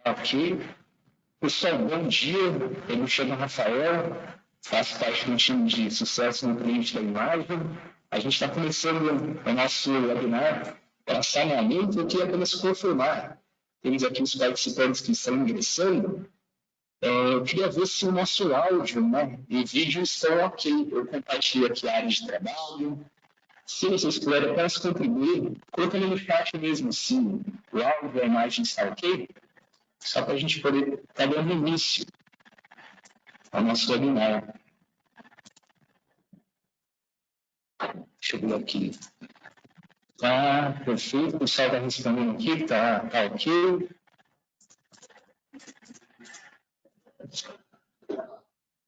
Ok. Pessoal, bom dia. Eu me chamo Rafael, faço parte do time de sucesso no cliente da imagem. A gente está começando o nosso webinar para saneamento. Eu queria apenas confirmar. Temos aqui os participantes que estão ingressando. Eu queria ver se o nosso áudio, e vídeo estão ok. Eu compartilho aqui a área de trabalho. Se vocês puderem apenas contribuir, colocando no chat mesmo se o áudio e a imagem estão ok, só para a gente poder estar dando início ao nosso webinar. Deixa eu ver aqui. Tá, perfeito. O pessoal está respondendo aqui, tá ok.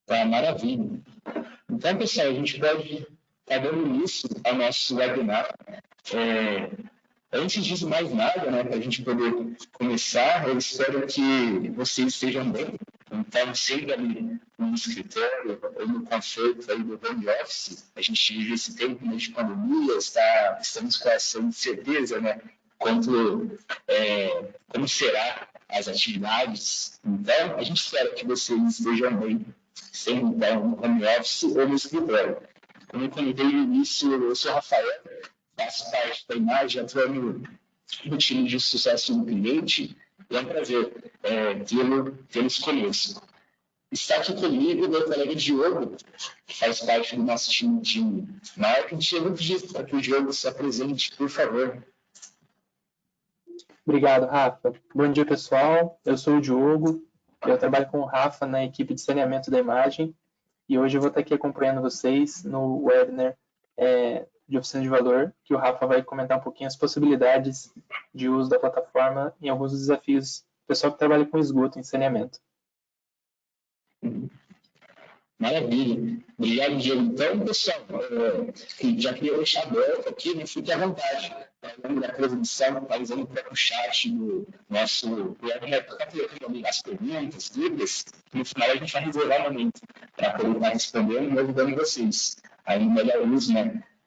Tá, maravilha. Então, pessoal, a gente pode estar dando início ao nosso webinar. Antes de mais nada, para a gente poder começar, eu espero que vocês estejam bem. Então, sempre ali no escritório ou no conforto aí do home office, a gente vive esse tempo de pandemia, estamos com essa incerteza, quanto como será as atividades. Então, a gente espera que vocês estejam bem, sempre no home office ou no escritório. Como eu comentei no início, eu sou Rafael, faço parte da imagem, atuando no time de sucesso do cliente, e é um prazer tê-los conosco. Está aqui comigo o meu colega Diogo, que faz parte do nosso time de marketing. Eu vou pedir para que o Diogo se apresente, por favor. Obrigado, Rafa. Bom dia, pessoal. Eu sou o Diogo, eu trabalho com o Rafa na equipe de saneamento da imagem, e hoje eu vou estar aqui acompanhando vocês no webinar de oficina de valor, que o Rafa vai comentar um pouquinho as possibilidades de uso da plataforma e alguns dos desafios do pessoal que trabalha com esgoto em saneamento. Maravilha. Obrigado, Diego. Então, pessoal, já queria deixar aberto aqui, fique à vontade. Ao longo da transmissão, está usando o próprio chat do nosso webinar, está colocando as perguntas, dúvidas, no final a gente vai reservar um momento para poder estar respondendo e ajudando vocês a no melhor uso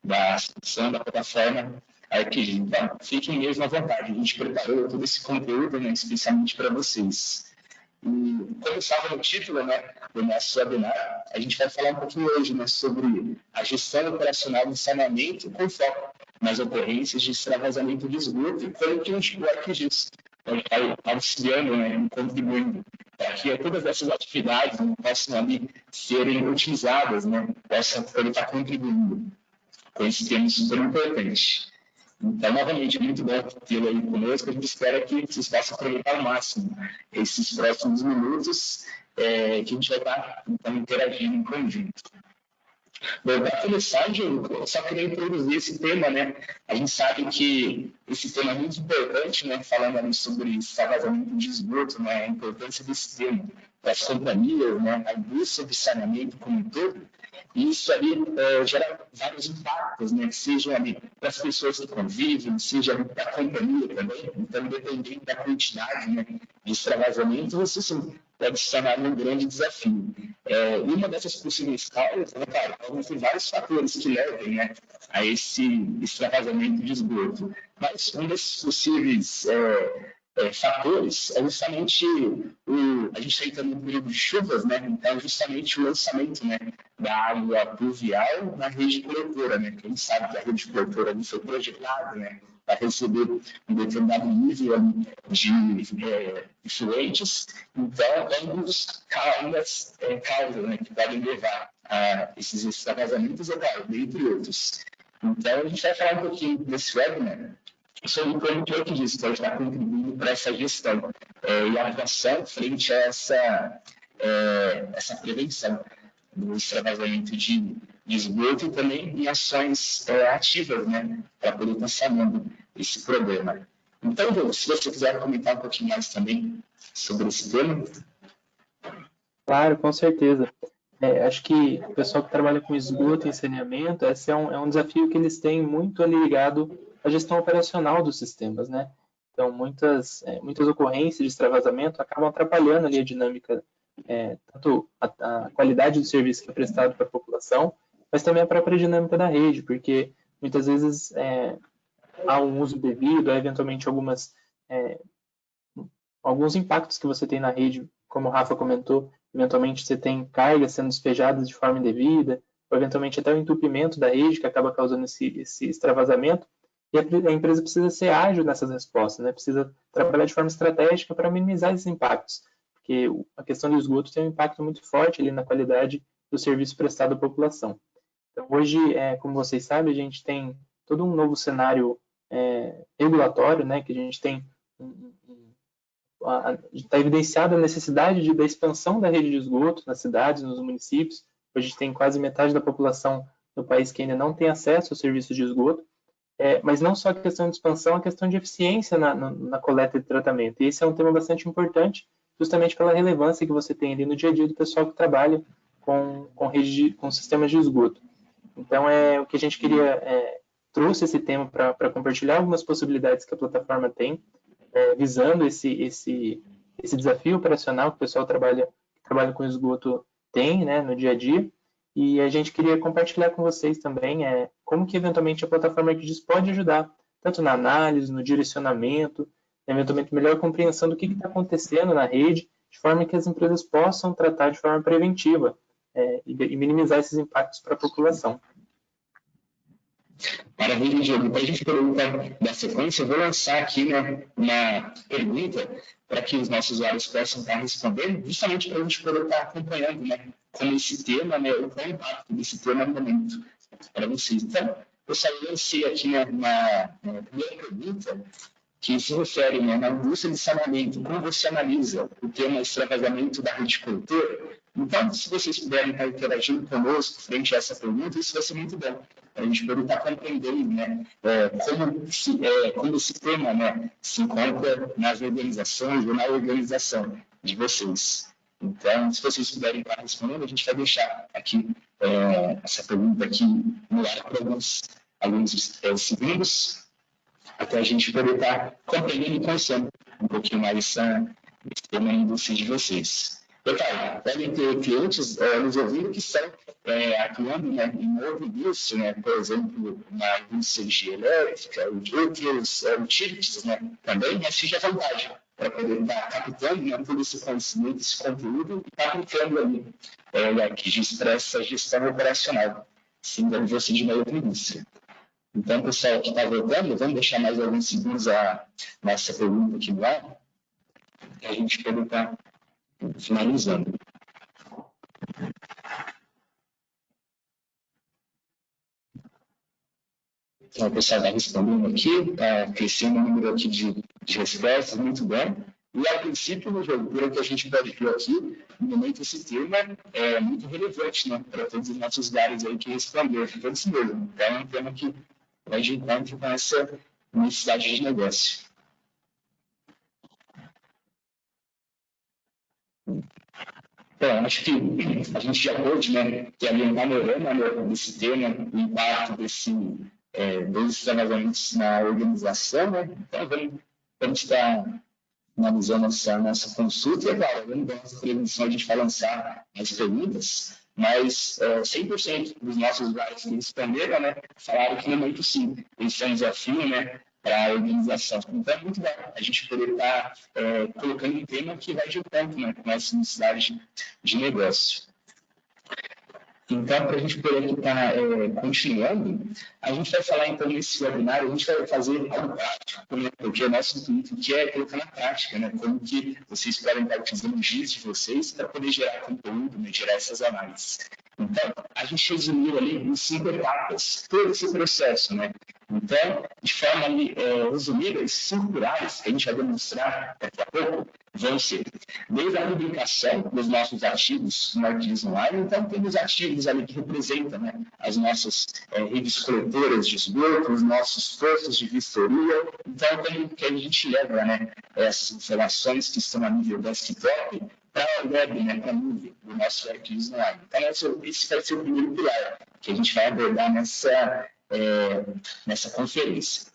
da solução da plataforma ArcGIS. Então, fiquem mesmo à vontade. A gente preparou todo esse conteúdo, especialmente para vocês. E como estava no título do nosso webinar, a gente vai falar um pouquinho hoje sobre a gestão operacional do saneamento com foco nas ocorrências de extravasamento de esgoto e como que o ArcGIS pode estar auxiliando e contribuindo para que todas essas atividades possam ali serem utilizadas, possam estar contribuindo com esse tema super importante. Então, novamente, é muito bom tê-lo aí conosco. A gente espera que vocês possam aproveitar ao máximo esses próximos minutos que a gente vai estar então, interagindo em conjunto. Bom, para começar, Diogo, eu só queria introduzir esse tema, A gente sabe que esse tema é muito importante, falando ali sobre extravasamento de esgoto, a importância desse tema para as companhias, a indústria de saneamento como um todo. E isso ali gera vários impactos, seja ali para as pessoas que convivem, seja ali para a companhia também. Então, dependendo da quantidade de extravasamento, você sim pode se tornar um grande desafio. E uma dessas possíveis causas, claro, tem vários fatores que levem a esse extravasamento de esgoto. Mas um desses possíveis fatores é justamente a gente está entrando no período de chuvas, então justamente o lançamento da água pluvial na rede coletora, que a gente sabe que a rede coletora ali foi projetada para receber um determinado nível de efluentes, então é uma das causas que podem levar a esses extravasamentos, dentre outros. Então a gente vai falar um pouquinho desse webinar sobre como que o ArcGIS pode estar contribuindo para essa gestão e a atuação frente a essa prevenção do extravasamento de esgoto e também em ações ativas, para poder estar sanando esse problema. Então, Diogo, se você quiser comentar um pouquinho mais também sobre esse tema. Claro, com certeza. Acho que o pessoal que trabalha com esgoto e saneamento, esse é um desafio que eles têm muito ligado à gestão operacional dos sistemas, Então, muitas ocorrências de extravasamento acabam atrapalhando ali a dinâmica, tanto a qualidade do serviço que é prestado para a população, mas também a própria dinâmica da rede, porque muitas vezes há um uso devido, há eventualmente algumas alguns impactos que você tem na rede, como o Rafa comentou, eventualmente você tem cargas sendo despejadas de forma indevida, ou eventualmente até o entupimento da rede, que acaba causando esse extravasamento, e a empresa precisa ser ágil nessas respostas, né? Precisa trabalhar de forma estratégica para minimizar esses impactos, porque a questão do esgoto tem um impacto muito forte ali na qualidade do serviço prestado à população. Então, hoje, como vocês sabem, a gente tem todo um novo cenário regulatório, né, que a gente tem está evidenciada a necessidade da expansão da rede de esgoto nas cidades, nos municípios. Hoje a gente tem quase metade da população do país que ainda não tem acesso aos serviços de esgoto, mas não só a questão de expansão, a questão de eficiência na coleta e tratamento. E esse é um tema bastante importante, justamente pela relevância que você tem ali no dia a dia do pessoal que trabalha com sistemas de esgoto. Então, o que a gente queria, trouxe esse tema para compartilhar algumas possibilidades que a plataforma tem, visando esse desafio operacional que o pessoal que trabalha com esgoto tem, né, no dia a dia. E a gente queria compartilhar com vocês também como que eventualmente a plataforma Arquidias pode ajudar, tanto na análise, no direcionamento, eventualmente melhor compreensão do que está acontecendo na rede, de forma que as empresas possam tratar de forma preventiva e minimizar esses impactos para a população. Maravilha, Diogo. Para a gente poder dar sequência, eu vou lançar aqui, né, uma pergunta para que os nossos usuários possam estar respondendo, justamente para a gente poder estar acompanhando, né, como esse tema, né, o impacto desse tema no momento para vocês. Então, pessoal, eu lancei aqui, né, uma primeira pergunta que se refere, né, na indústria de saneamento, como você analisa o tema extravasamento da rede coletora. Então, se vocês puderem estar interagindo conosco frente a essa pergunta, isso vai ser muito bom, para a gente poder estar compreendendo, né, como esse tema, né, se encontra nas organizações ou na organização de vocês. Então, se vocês puderem estar respondendo, a gente vai deixar aqui essa pergunta aqui no ar por alguns segundos, até a gente poder estar compreendendo e conhecendo um pouquinho mais esse tema da indústria de vocês. Detalhe, devem ter clientes nos ouvindo que estão atuando, né, em outra indústria, né, por exemplo, na indústria de elétrica, outros utilities, né, também, mas seja à vontade para poder estar captando, né, todo esse conhecimento, esse conteúdo e estar aplicando ali, que para essa gestão operacional, sim, da você de uma outra indústria. Então, pessoal que está voltando, vamos deixar mais alguns segundos a nossa pergunta aqui no ar, para a gente poder estar finalizando. Então, o pessoal está respondendo aqui, está crescendo o número aqui de respostas, muito bom. E, a princípio, no jogo, pelo que a gente pode ver aqui, no momento esse tema é muito relevante, né, para todos os nossos dados aí que responderam, todos mesmo. Então, é um tema que vai de encontro com essa necessidade de negócio. Então, acho que a gente já pôde, né, ter ali um panorama, né, desse tema, o impacto dos extravasamentos na organização, né? Então, vamos estar analisando nossa consulta e, é claro, vamos dar essa prevenção, a gente vai lançar as perguntas, mas 100% dos nossos usuários que responderam, né, falaram que no momento sim, esse é um desafio, né, para a organização. Então, é muito bom a gente poder estar colocando um tema que vai de encontro, né, com essa necessidade de negócio. Então, para a gente poder estar continuando, a gente vai falar, então, nesse webinar, a gente vai fazer algo prático, né, porque o nosso intuito aqui é colocar na prática, né, como que vocês podem estar utilizando os GIS de vocês para poder gerar conteúdo, né, gerar essas análises. Então, a gente resumiu ali em 5 etapas todo esse processo, né? Então, de forma resumida, os 5 pilares que a gente vai demonstrar daqui a pouco vão ser desde a publicação dos nossos artigos no Arquidias Online. Então, temos artigos ali que representam, né, as nossas redes coletoras de esgoto, os nossos postos de vistoria. Então, como que a gente leva, né, essas informações que estão a nível desktop para a web, né, para a nuvem do nosso Arquidias Online. Então, esse vai ser o primeiro pilar que a gente vai abordar nessa conferência.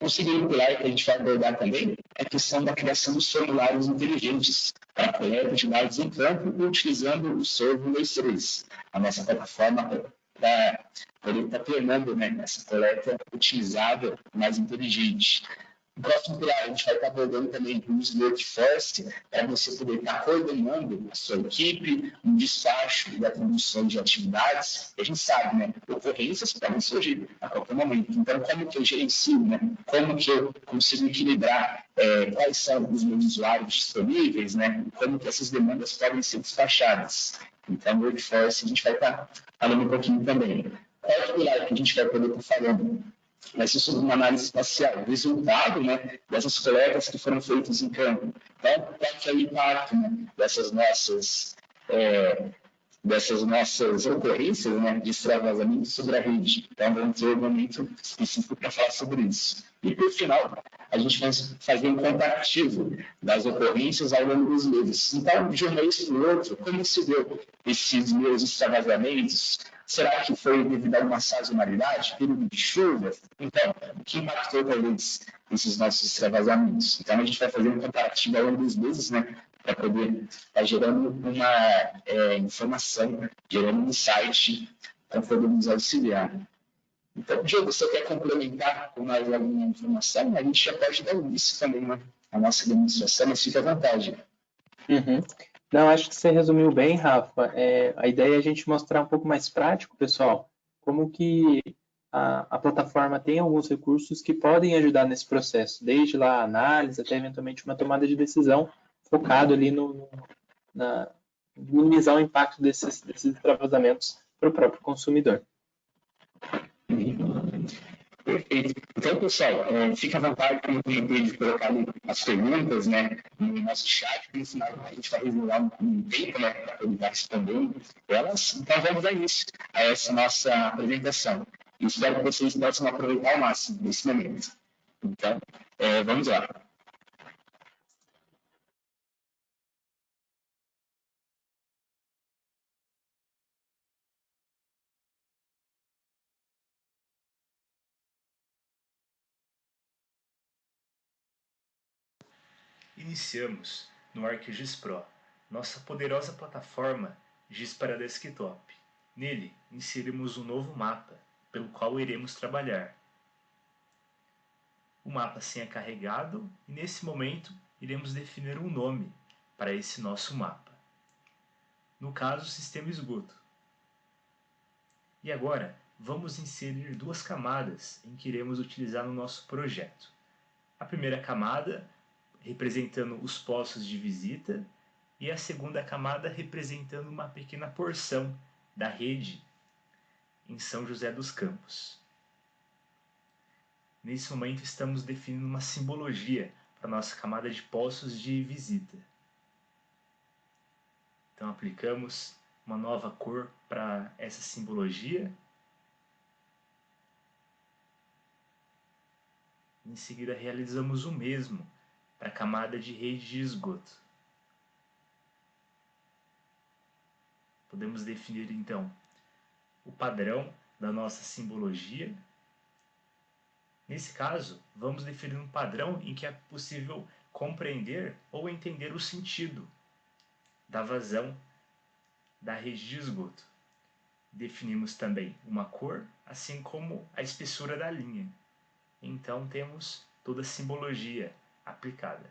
O segundo pilar que a gente vai abordar também é a questão da criação dos formulários inteligentes para a coleta de dados em campo, utilizando o Serverless 3, a nossa plataforma para poder estar tornando, né, essa coleta utilizada mais inteligente. No próximo pilar, a gente vai estar abordando também o uso do workforce, para você poder estar coordenando a sua equipe, um despacho e atribuição de atividades. A gente sabe, né? Ocorrências podem surgir a qualquer momento. Então, como que eu gerencio, né? Como que eu consigo equilibrar quais são os meus usuários disponíveis, né? Como que essas demandas podem ser despachadas. Então, workforce, a gente vai estar falando um pouquinho também. Quarto pilar que a gente vai poder estar falando vai ser sobre uma análise espacial, o resultado, né, dessas coletas que foram feitas em campo. Então, qual que é o impacto, né, dessas nossas ocorrências, né, de extravasamento sobre a rede. Então, vamos ter um momento específico para falar sobre isso. E, por final, a gente vai fazer um comparativo das ocorrências ao longo dos meses. Então, de um mês para o outro, como se deu esses meus extravasamentos? Será que foi devido a uma sazonalidade, período de chuva? Então, o que impactou talvez esses nossos extravasamentos? Então, a gente vai fazer um comparativo ao longo dos meses, né, para poder estar gerando uma informação, gerando um insight para poder nos auxiliar. Então, Diogo, você quer complementar com mais alguma informação? A gente já pode dar início também, né, à nossa demonstração, mas fique à vontade. Uhum. Não, acho que você resumiu bem, Rafa. A ideia é a gente mostrar um pouco mais prático, pessoal, como que a plataforma tem alguns recursos que podem ajudar nesse processo, desde lá a análise até eventualmente uma tomada de decisão focado ali na minimizar o impacto desses extravasamentos para o próprio consumidor. Perfeito. Então, pessoal, fique à vontade de colocar as perguntas, né, no nosso chat, que no final a gente vai revelar um tempo, né, para poder estar respondendo elas. Então, vamos dar início a essa nossa apresentação. E espero que vocês possam aproveitar ao máximo nesse momento. Então, vamos lá. Iniciamos no ArcGIS Pro, nossa poderosa plataforma GIS para desktop. Nele, inserimos um novo mapa, pelo qual iremos trabalhar. O mapa assim é carregado e nesse momento iremos definir um nome para esse nosso mapa. No caso, sistema esgoto. E agora, vamos inserir duas camadas em que iremos utilizar no nosso projeto. A primeira camada representando os postos de visita e a segunda camada representando uma pequena porção da rede em São José dos Campos. Nesse momento estamos definindo uma simbologia para a nossa camada de postos de visita. Então aplicamos uma nova cor para essa simbologia. Em seguida realizamos o mesmo para a camada de rede de esgoto. Podemos definir então o padrão da nossa simbologia. Nesse caso, vamos definir um padrão em que é possível compreender ou entender o sentido da vazão da rede de esgoto. Definimos também uma cor, assim como a espessura da linha. Então temos toda a simbologia aplicada.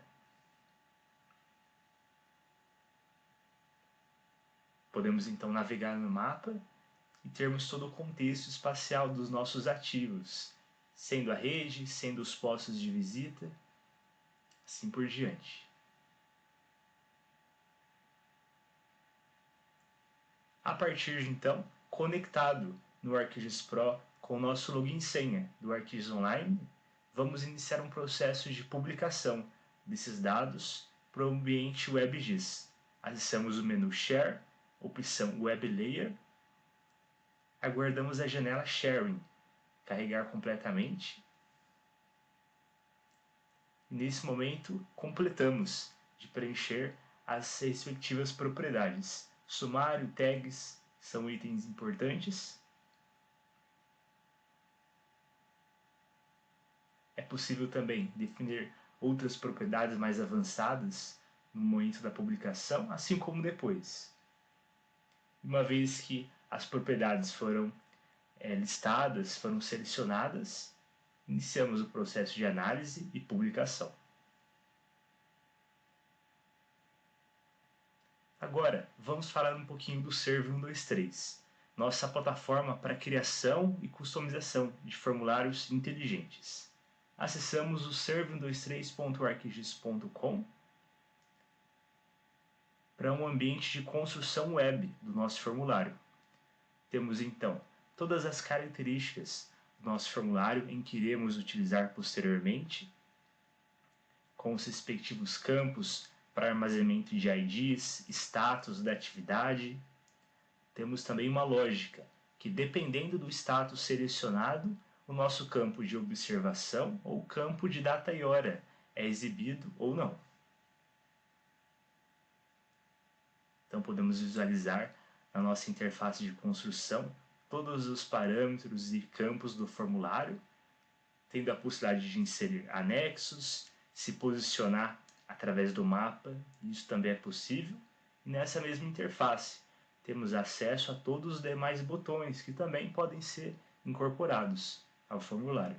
Podemos então navegar no mapa e termos todo o contexto espacial dos nossos ativos, sendo a rede, sendo os postos de visita, assim por diante. A partir de então, conectado no ArcGIS Pro com o nosso login e senha do ArcGIS Online, vamos iniciar um processo de publicação desses dados para o ambiente WebGIS. Acessamos o menu Share, opção Web Layer, aguardamos a janela Sharing carregar completamente. E nesse momento, completamos de preencher as respectivas propriedades. Sumário, tags são itens importantes. É possível também definir outras propriedades mais avançadas no momento da publicação, assim como depois. Uma vez que as propriedades foram listadas, foram selecionadas, iniciamos o processo de análise e publicação. Agora, vamos falar um pouquinho do Serve 123, nossa plataforma para criação e customização de formulários inteligentes. Acessamos o serve123.arcgis.com para um ambiente de construção web do nosso formulário. Temos então todas as características do nosso formulário em que iremos utilizar posteriormente, com os respectivos campos para armazenamento de IDs, status da atividade. Temos também uma lógica, que dependendo do status selecionado, o nosso campo de observação ou campo de data e hora é exibido ou não. Então podemos visualizar na nossa interface de construção todos os parâmetros e campos do formulário, tendo a possibilidade de inserir anexos, se posicionar através do mapa, isso também é possível. E nessa mesma interface temos acesso a todos os demais botões que também podem ser incorporados ao formulário.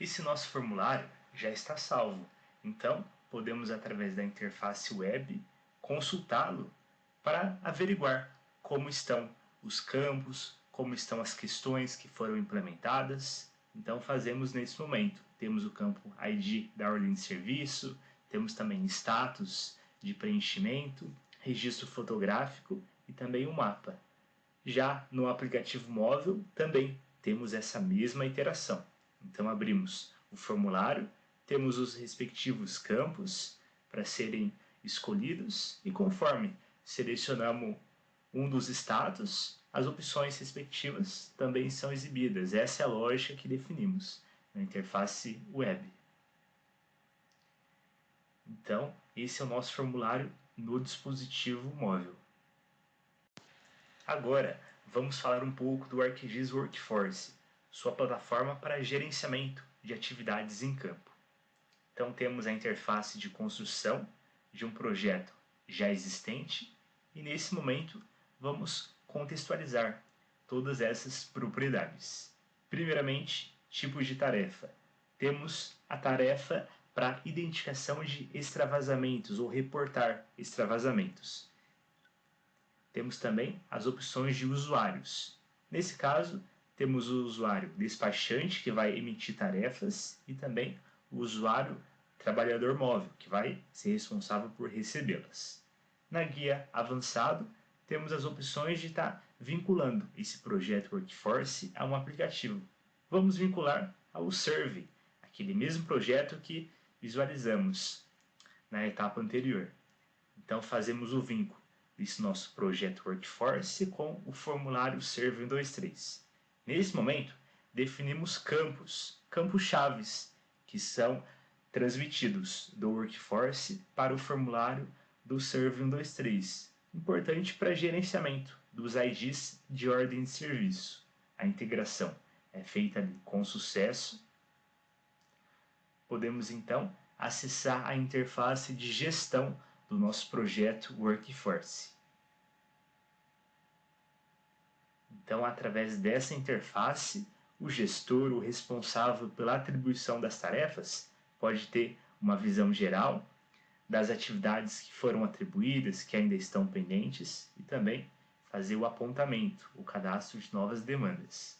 Esse nosso formulário já está salvo, então podemos, através da interface web, consultá-lo para averiguar como estão os campos, como estão as questões que foram implementadas. Então fazemos nesse momento. Temos o campo ID da ordem de serviço, temos também status de preenchimento, registro fotográfico e também um mapa. Já no aplicativo móvel também temos essa mesma interação. Então abrimos o formulário, temos os respectivos campos para serem escolhidos e conforme selecionamos um dos status, as opções respectivas também são exibidas. Essa é a lógica que definimos na interface web. Então, esse é o nosso formulário no dispositivo móvel. Agora, vamos falar um pouco do ArcGIS Workforce, sua plataforma para gerenciamento de atividades em campo. Então, temos a interface de construção de um projeto já existente e, nesse momento, vamos contextualizar todas essas propriedades. Primeiramente, tipos de tarefa. Temos a tarefa para identificação de extravasamentos ou reportar extravasamentos. Temos também as opções de usuários. Nesse caso, temos o usuário despachante, que vai emitir tarefas, e também o usuário trabalhador móvel, que vai ser responsável por recebê-las. Na guia avançado, temos as opções de estar vinculando esse projeto Workforce a um aplicativo. Vamos vincular ao Serve, aquele mesmo projeto que visualizamos na etapa anterior. Então fazemos o vínculo desse nosso projeto Workforce com o formulário Serve 123. Nesse momento, definimos campos-chaves, que são transmitidos do Workforce para o formulário do Serve 123. Importante para gerenciamento dos IDs de ordem de serviço. A integração é feita ali com sucesso. Podemos então acessar a interface de gestão do nosso projeto Workforce. Então, através dessa interface, o gestor, o responsável pela atribuição das tarefas, pode ter uma visão geral das atividades que foram atribuídas, que ainda estão pendentes, e também fazer o apontamento, o cadastro de novas demandas.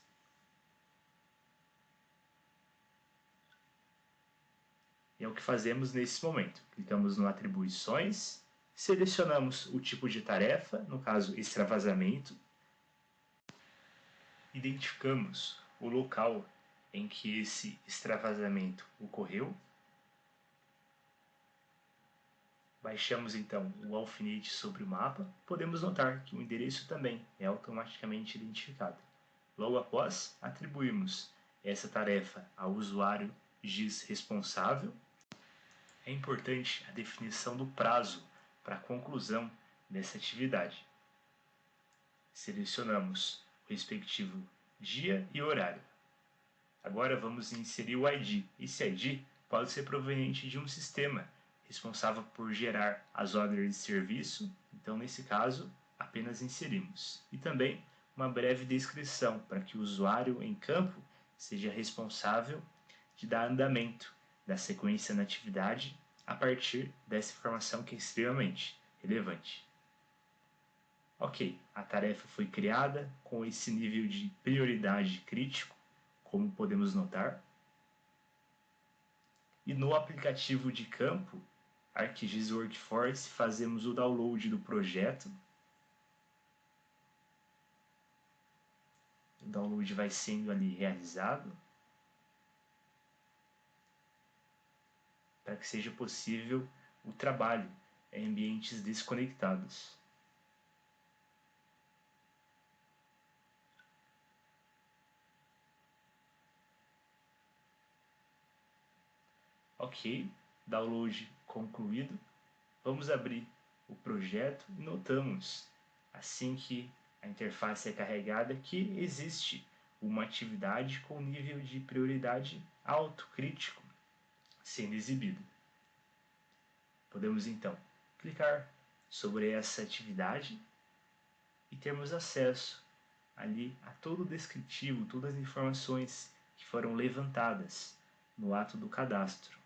E é o que fazemos nesse momento. Clicamos no Atribuições, selecionamos o tipo de tarefa, no caso extravasamento, identificamos o local em que esse extravasamento ocorreu, baixamos então o alfinete sobre o mapa, podemos notar que o endereço também é automaticamente identificado. Logo após, atribuímos essa tarefa ao usuário GIS responsável. É importante a definição do prazo para a conclusão dessa atividade. Selecionamos o respectivo dia e horário. Agora vamos inserir o ID. Esse ID pode ser proveniente de um sistema responsável por gerar as ordens de serviço, então nesse caso apenas inserimos. E também uma breve descrição para que o usuário em campo seja responsável de dar andamento da sequência na atividade a partir dessa informação que é extremamente relevante. Ok, a tarefa foi criada com esse nível de prioridade crítico, como podemos notar. E no aplicativo de campo, ArcGIS Workforce, fazemos o download do projeto. O download vai sendo ali realizado para que seja possível o trabalho em ambientes desconectados. Ok, download concluído. Vamos abrir o projeto e notamos, assim que a interface é carregada, que existe uma atividade com nível de prioridade alto, crítico, sendo exibido. Podemos então clicar sobre essa atividade e termos acesso ali a todo o descritivo, todas as informações que foram levantadas no ato do cadastro.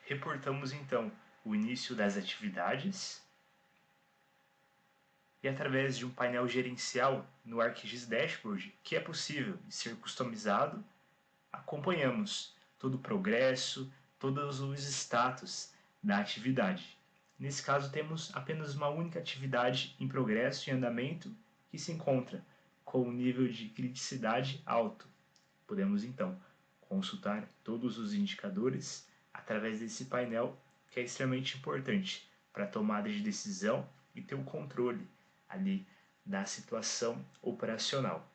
Reportamos então o início das atividades e através de um painel gerencial no ArcGIS Dashboard, que é possível de ser customizado, acompanhamos todo o progresso, todos os status da atividade. Nesse caso, temos apenas uma única atividade em progresso e andamento que se encontra com um nível de criticidade alto. Podemos então consultar todos os indicadores através desse painel, que é extremamente importante para a tomada de decisão e ter o controle ali da situação operacional.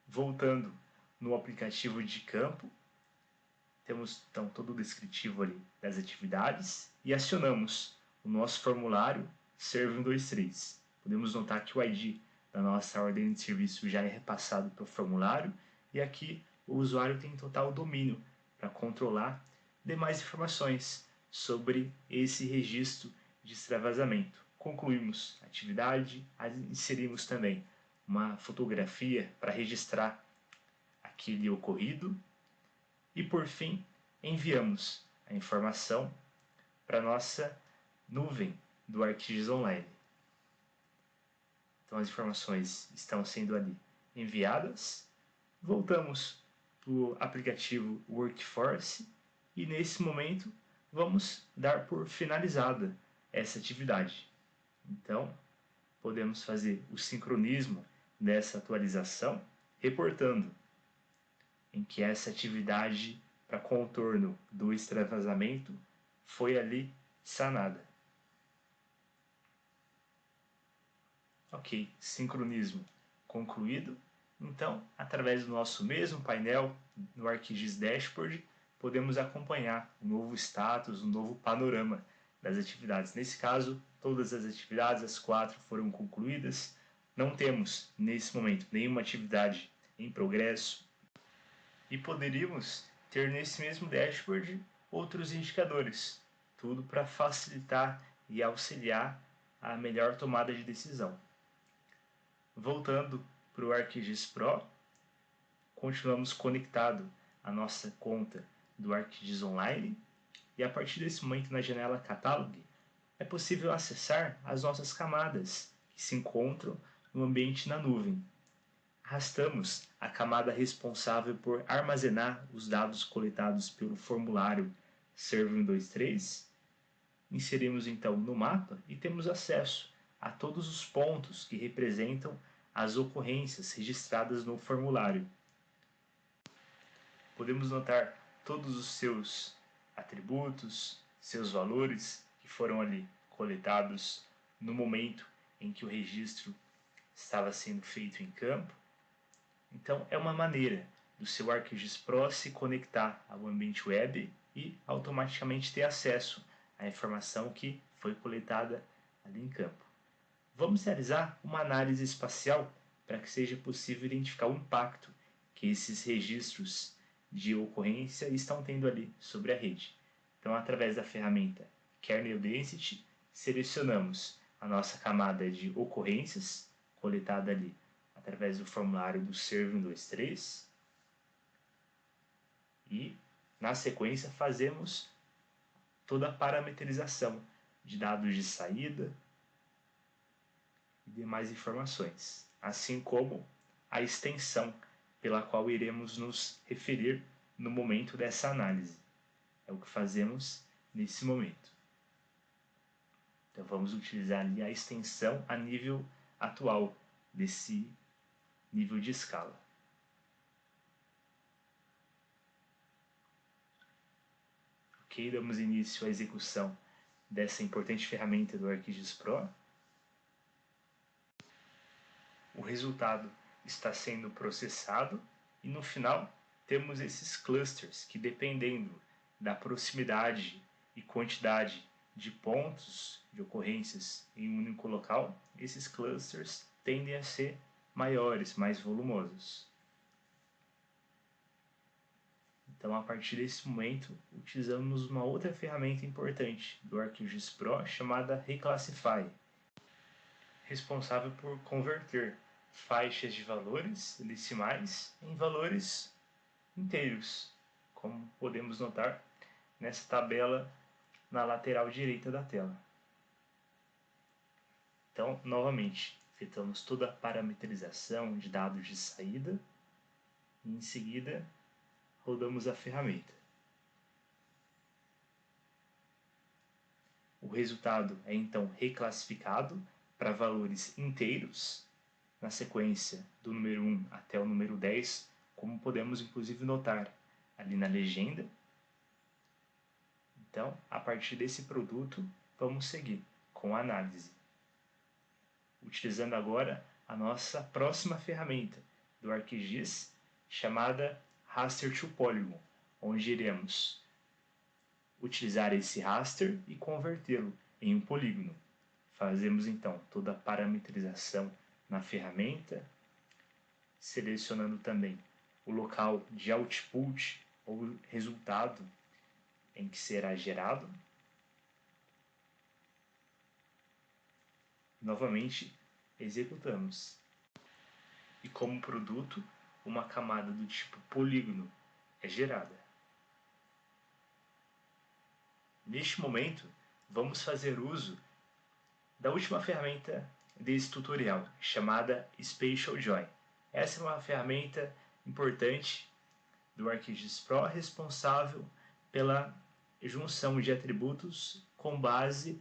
Voltando no aplicativo de campo, temos então todo o descritivo ali das atividades e acionamos o nosso formulário Serve123. Podemos notar que o ID da nossa ordem de serviço já é repassado para o formulário e aqui o usuário tem total domínio para controlar demais informações sobre esse registro de extravasamento. Concluímos a atividade, inserimos também uma fotografia para registrar aquele ocorrido e, por fim, enviamos a informação para a nossa nuvem do ArcGIS Online. Então as informações estão sendo ali enviadas. Voltamos para o aplicativo Workforce e nesse momento vamos dar por finalizada essa atividade. Então podemos fazer o sincronismo dessa atualização, reportando em que essa atividade para contorno do extravasamento foi ali sanada. Ok, sincronismo concluído. Então, através do nosso mesmo painel no ArcGIS Dashboard, podemos acompanhar o novo status, o novo panorama das atividades. Nesse caso, todas as atividades, as 4, foram concluídas. Não temos, nesse momento, nenhuma atividade em progresso. E poderíamos ter nesse mesmo dashboard outros indicadores. Tudo para facilitar e auxiliar a melhor tomada de decisão. Voltando para o ArcGIS Pro, continuamos conectado à nossa conta do ArcGIS Online e a partir desse momento na janela Catalog é possível acessar as nossas camadas que se encontram no ambiente na nuvem. Arrastamos a camada responsável por armazenar os dados coletados pelo formulário Serve123, inserimos então no mapa e temos acesso a todos os pontos que representam as ocorrências registradas no formulário. Podemos notar todos os seus atributos, seus valores que foram ali coletados no momento em que o registro estava sendo feito em campo. Então, é uma maneira do seu ArcGIS Pro se conectar ao ambiente web e automaticamente ter acesso à informação que foi coletada ali em campo. Vamos realizar uma análise espacial para que seja possível identificar o impacto que esses registros de ocorrência estão tendo ali sobre a rede. Então, através da ferramenta Kernel Density, selecionamos a nossa camada de ocorrências, coletada ali através do formulário do Ser123 e, na sequência, fazemos toda a parametrização de dados de saída e demais informações, assim como a extensão pela qual iremos nos referir no momento dessa análise. É o que fazemos nesse momento. Então vamos utilizar ali a extensão a nível atual desse nível de escala. Ok, damos início à execução dessa importante ferramenta do ArcGIS Pro. O resultado está sendo processado e no final temos esses clusters que, dependendo da proximidade e quantidade de pontos de ocorrências em um único local, esses clusters tendem a ser maiores, mais volumosos. Então, a partir desse momento, utilizamos uma outra ferramenta importante do ArcGIS Pro chamada Reclassify, responsável por converter faixas de valores decimais em valores inteiros, como podemos notar nessa tabela na lateral direita da tela. Então, novamente, efetuamos toda a parametrização de dados de saída e, em seguida, rodamos a ferramenta. O resultado é então reclassificado para valores inteiros, na sequência do número 1 até o número 10, como podemos inclusive notar ali na legenda. Então, a partir desse produto, vamos seguir com a análise. Utilizando agora a nossa próxima ferramenta do ArcGIS, chamada Raster to Polygon, onde iremos utilizar esse raster e convertê-lo em um polígono. Fazemos então toda a parametrização na ferramenta, selecionando também o local de output ou resultado em que será gerado. Novamente, executamos. E como produto, uma camada do tipo polígono é gerada. Neste momento, vamos fazer uso da última ferramenta desse tutorial, chamada Spatial Join. Essa é uma ferramenta importante do ArcGIS Pro, responsável pela junção de atributos com base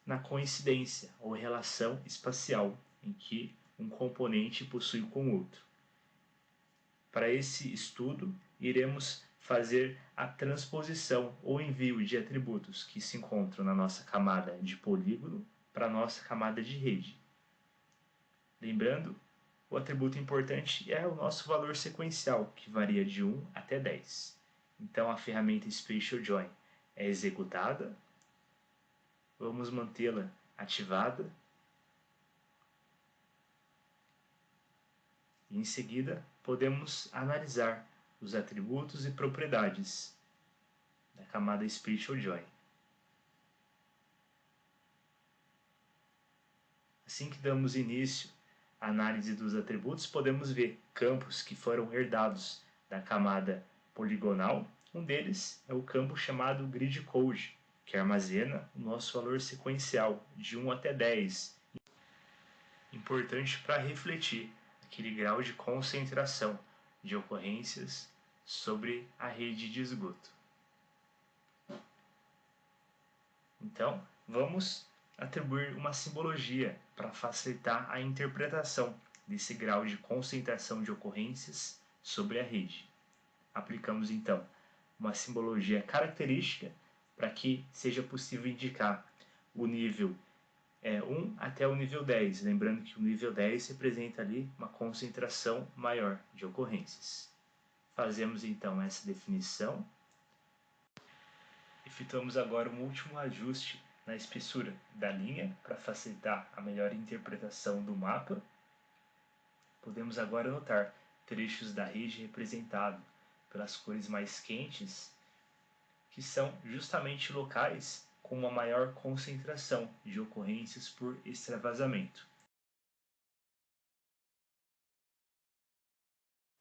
na coincidência ou relação espacial em que um componente possui com o outro. Para esse estudo, iremos fazer a transposição ou envio de atributos que se encontram na nossa camada de polígono para a nossa camada de rede. Lembrando, o atributo importante é o nosso valor sequencial, que varia de 1 até 10. Então, a ferramenta Spatial Join é executada. Vamos mantê-la ativada. E, em seguida, podemos analisar os atributos e propriedades da camada Spatial Join. Assim que damos início à análise dos atributos, podemos ver campos que foram herdados da camada poligonal. Um deles é o campo chamado Grid Code, que armazena o nosso valor sequencial de 1 até 10. Importante para refletir aquele grau de concentração de ocorrências sobre a rede de esgoto. Então, vamos atribuir uma simbologia para facilitar a interpretação desse grau de concentração de ocorrências sobre a rede. Aplicamos então uma simbologia característica para que seja possível indicar o nível 1 até o nível 10, lembrando que o nível 10 representa ali uma concentração maior de ocorrências. Fazemos então essa definição. Efetuamos agora um último ajuste na espessura da linha para facilitar a melhor interpretação do mapa. Podemos agora notar trechos da rede representados pelas cores mais quentes, que são justamente locais com uma maior concentração de ocorrências por extravasamento.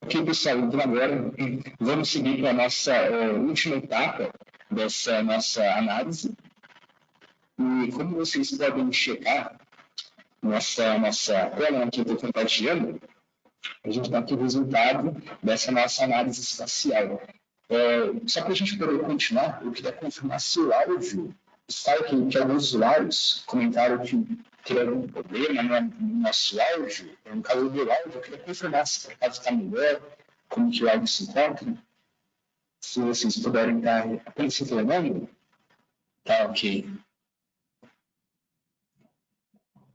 Ok, pessoal, então agora vamos seguir para a nossa última etapa dessa nossa análise. E como vocês podem checar nessa nossa tela que eu estou compartilhando, a gente está aqui o resultado dessa nossa análise espacial. Só para a gente poder continuar, eu queria confirmar se o áudio está aqui, que alguns usuários comentaram que tem algum problema no nosso áudio. No caso do áudio, eu queria confirmar se por acaso está melhor, como que o áudio se encontra. Se vocês puderem estar apenas se informando, tá ok.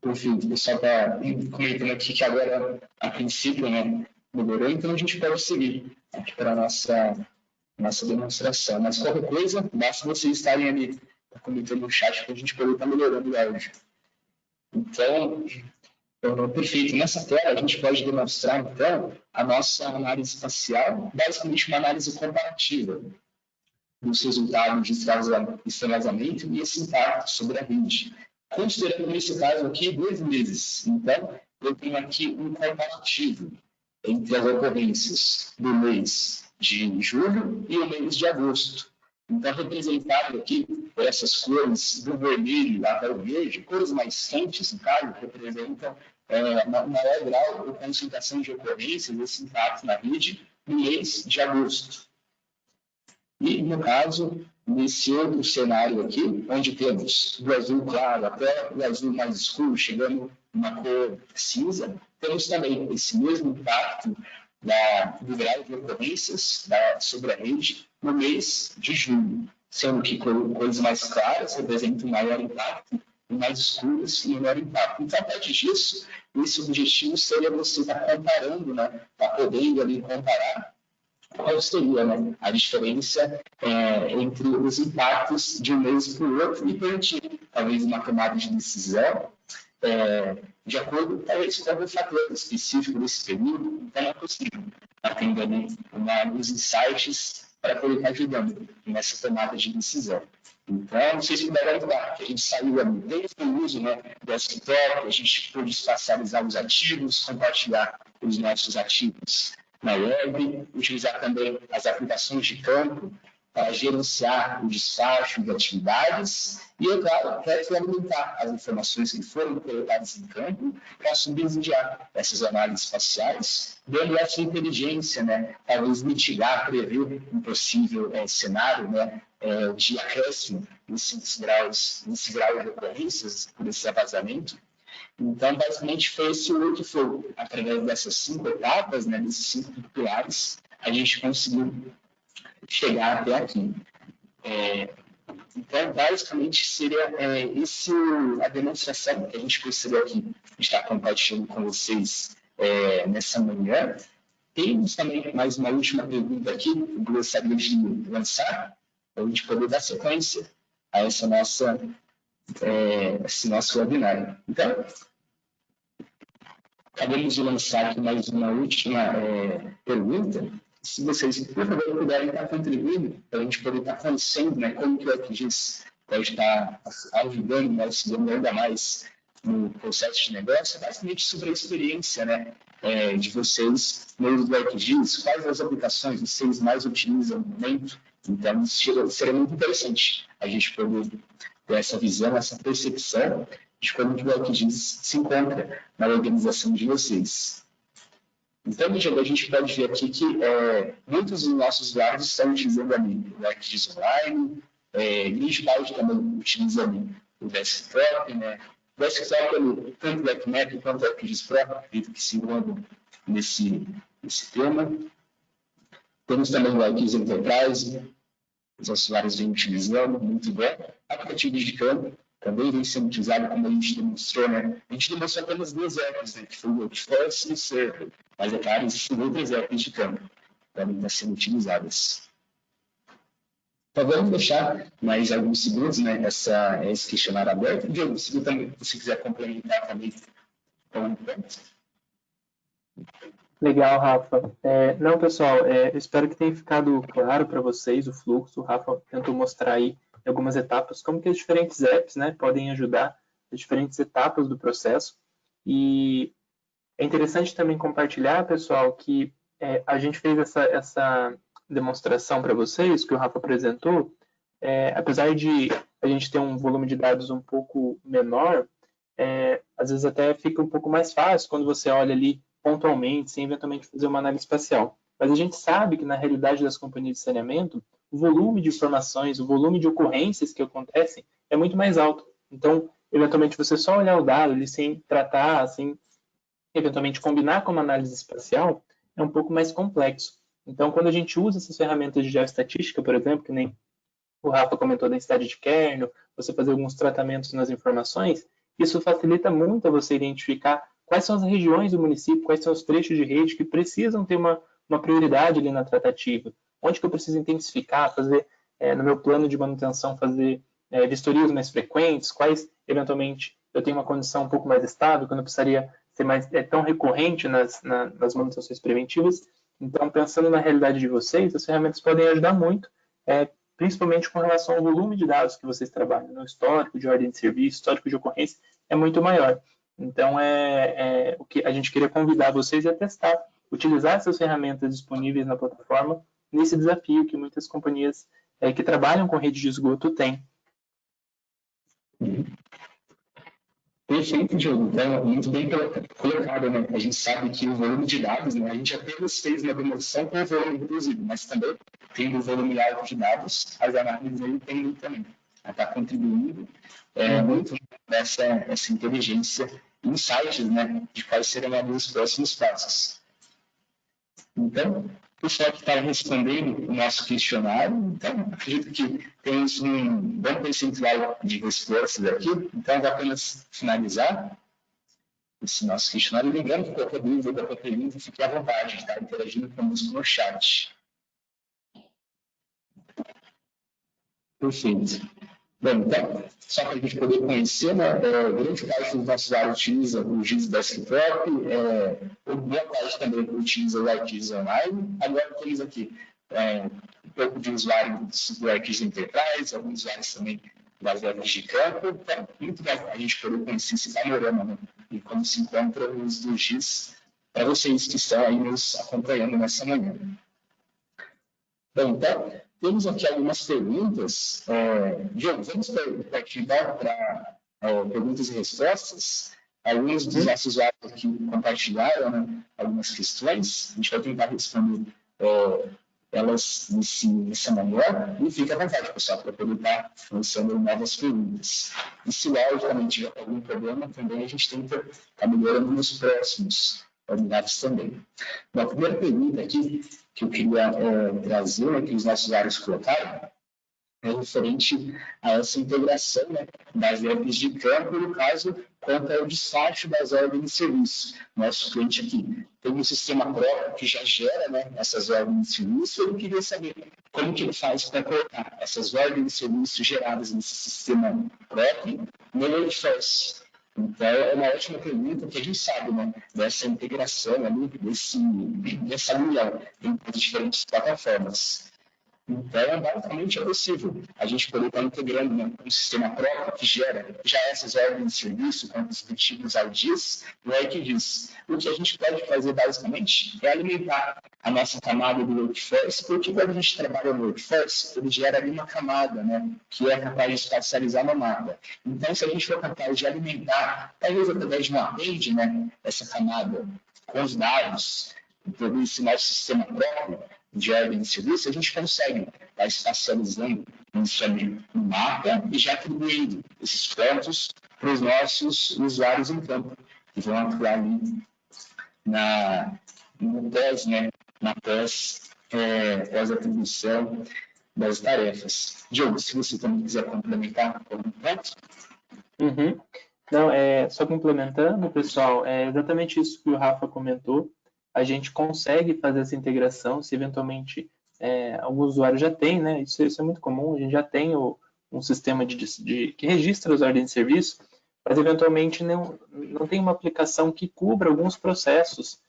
Perfeito, o pessoal está comentando aqui que agora, a princípio, né, melhorou, então a gente pode seguir aqui para a nossa demonstração. Mas qualquer coisa, basta vocês estarem ali comentando no chat para a gente poder estar melhorando o áudio. Então, perfeito. Nessa tela, a gente pode demonstrar, então, a nossa análise espacial, basicamente uma análise comparativa dos resultados de extravasamento e esse impacto sobre a rede. Considerando nesse caso aqui 2 meses. Então, eu tenho aqui um comparativo entre as ocorrências do mês de julho e o mês de agosto. Então, representado aqui por essas cores do vermelho até o verde, cores mais quentes, no caso, representam maior grau ou concentração de ocorrências desse impacto na rede no mês de agosto. E, no caso, nesse outro cenário aqui, onde temos do azul claro até o azul mais escuro, chegando uma cor cinza, temos também esse mesmo impacto do grau de ocorrências sobre a rede no mês de julho, sendo que cores mais claras representam maior impacto e mais escuras menor impacto. Então, a partir disso, esse objetivo seria você estar comparando, né, estar podendo ali comparar qual seria, né, a diferença entre os impactos de um mês para o outro e permitir, talvez, uma tomada de decisão de acordo, talvez, com algum fator específico desse período. Então, é possível atender ali alguns insights para poder estar ajudando nessa tomada de decisão. Então, não sei se puderam lembrar que a gente saiu ali desde o uso, né, do desktop, a gente pôde espacializar os ativos, compartilhar os nossos ativos na web, utilizar também as aplicações de campo para gerenciar o despacho de atividades e, é claro, retroalimentar as informações que foram coletadas em campo para subsidiar essas análises espaciais, dando essa inteligência, né, talvez mitigar, prever um possível cenário, né, de acréscimo nesse grau de ocorrências por esse vazamento. Então, basicamente, foi esse workflow. Através dessas 5 etapas, né, desses 5 pilares, a gente conseguiu chegar até aqui. Então, basicamente, seria a demonstração que a gente gostaria aqui de estar compartilhando com vocês nessa manhã. Temos também mais uma última pergunta aqui, que eu gostaria de lançar, para a gente poder dar sequência a esse nosso webinar. Então, acabamos de lançar aqui mais uma última pergunta. Se vocês, por favor, puderem estar contribuindo, para a gente poder estar conhecendo, né, como que o ArcGIS pode estar ajudando, né, auxiliando ainda mais no processo de negócio, basicamente sobre a experiência, né, de vocês no uso do ArcGIS, quais as aplicações vocês mais utilizam no momento. Então, seria muito interessante a gente poder ter essa visão, essa percepção de como que o ArcGIS se encontra na organização de vocês. Então, a gente pode ver aqui que muitos dos nossos usuários estão utilizando ali o ArcGIS Online, grande parte também utiliza ali o desktop, né? O desktop, tanto o ArcMap quanto o ArcGIS Pro, acredito que se encontram nesse tema. Temos também o ArcGIS Enterprise, os usuários vêm utilizando, muito bem. Aplicativos de campo também vem sendo utilizado, como a gente demonstrou, né? A gente demonstrou apenas 2 apps, né? Que foi o Workforce e o Server, mas, é claro, existem outras apps de campo também estão sendo utilizadas. Então, vamos deixar mais alguns segundos, né, esse questionário aberto. Diogo, se você quiser complementar também com um ponto. Legal, Rafa. Não, pessoal, espero que tenha ficado claro para vocês o fluxo. O Rafa tentou mostrar aí algumas etapas, como que as diferentes apps, né, podem ajudar as diferentes etapas do processo. E é interessante também compartilhar, pessoal, que a gente fez essa demonstração para vocês, que o Rafa apresentou, apesar de a gente ter um volume de dados um pouco menor, às vezes até fica um pouco mais fácil quando você olha ali pontualmente, sem eventualmente fazer uma análise espacial. Mas a gente sabe que na realidade das companhias de saneamento, o volume de informações, o volume de ocorrências que acontecem é muito mais alto. Então, eventualmente, você só olhar o dado ali sem tratar, sem eventualmente combinar com uma análise espacial, é um pouco mais complexo. Então, quando a gente usa essas ferramentas de geoestatística, por exemplo, que nem o Rafa comentou da densidade de kernel, você fazer alguns tratamentos nas informações, isso facilita muito a você identificar quais são as regiões do município, quais são os trechos de rede que precisam ter uma prioridade ali na tratativa. Onde que eu preciso intensificar, fazer, no meu plano de manutenção, fazer vistorias mais frequentes, quais, eventualmente, eu tenho uma condição um pouco mais estável, que eu não precisaria ser mais tão recorrente nas manutenções preventivas. Então, pensando na realidade de vocês, as ferramentas podem ajudar muito, principalmente com relação ao volume de dados que vocês trabalham. No histórico de ordem de serviço, histórico de ocorrência, é muito maior. Então, o que a gente queria convidar vocês a testar, utilizar essas ferramentas disponíveis na plataforma nesse desafio que muitas companhias que trabalham com rede de esgoto têm. Perfeito, Diogo. Então, muito bem colocado, né? A gente sabe que o volume de dados, né? A gente apenas fez uma demonstração com o volume reduzido, mas também, tendo o volume alto de dados, as análises aí tendem também a estar contribuindo muito nessa inteligência, insights, né? De quais serão os próximos passos. Então, o pessoal que está respondendo o nosso questionário, então, acredito que temos um bom percentual de respostas aqui, então, vou apenas finalizar esse nosso questionário. Lembrando que qualquer dúvida, qualquer pergunta, fique à vontade de estar interagindo conosco no chat. Perfeito. Bom, então, só para a gente poder conhecer, né, grande parte dos nossos usuários utiliza o GIS Desktop, boa parte também utiliza o ArcGIS Online. Agora temos aqui um pouco de usuários do ArcGIS Enterprise, alguns usuários também das webs de campo. Então, muito bom a gente poder conhecer esse panorama, né, e como se encontra os do GIS para vocês que estão aí nos acompanhando nessa manhã. Bom, então, temos aqui algumas perguntas. Diogo, vamos partir para perguntas e respostas. Alguns dos nossos usuários aqui compartilharam, né, algumas questões. A gente vai tentar responder elas nessa manhã. E fica à vontade, pessoal, para poder estar lançando novas perguntas. E se logicamente tiver algum problema, também a gente tenta estar melhorando nos próximos webinars também. Bom, a primeira pergunta aqui que eu queria trazer, né, que os nossos usuários colocaram, é referente a essa integração, né, das webs de campo, no caso, quanto ao despacho das ordens de serviço. Nosso cliente aqui tem um sistema próprio que já gera, né, essas ordens de serviço, e eu queria saber como que ele faz para colocar essas ordens de serviço geradas nesse sistema próprio no WordFirst. Então, é uma ótima pergunta, que a gente sabe, né, dessa integração ali, dessa união entre as diferentes plataformas. Então, basicamente, é possível a gente poder estar integrando, né, um sistema próprio que gera já essas ordens de serviço com os respectivos IDs no ArcGIS. O que a gente pode fazer, basicamente, é alimentar a nossa camada do WordFirst, porque quando a gente trabalha no WordFirst, ele gera ali uma camada, né, que é capaz de espacializar no mapa. Então, se a gente for capaz de alimentar, talvez através de um append, né, essa camada com os dados, todo esse nosso sistema próprio de ordem de serviço, a gente consegue estar espacializando inicialmente um mapa e já atribuindo esses pontos para os nossos usuários em campo, que vão atuar ali no pós, né, na pós-atribuição das tarefas. Diogo, se você também quiser complementar por um ponto. Não, só complementando, pessoal, é exatamente isso que o Rafa comentou. A gente consegue fazer essa integração, se eventualmente algum usuário já tem, né? Isso é muito comum, a gente já tem um sistema que registra as ordens de serviço, mas eventualmente não tem uma aplicação que cubra alguns processos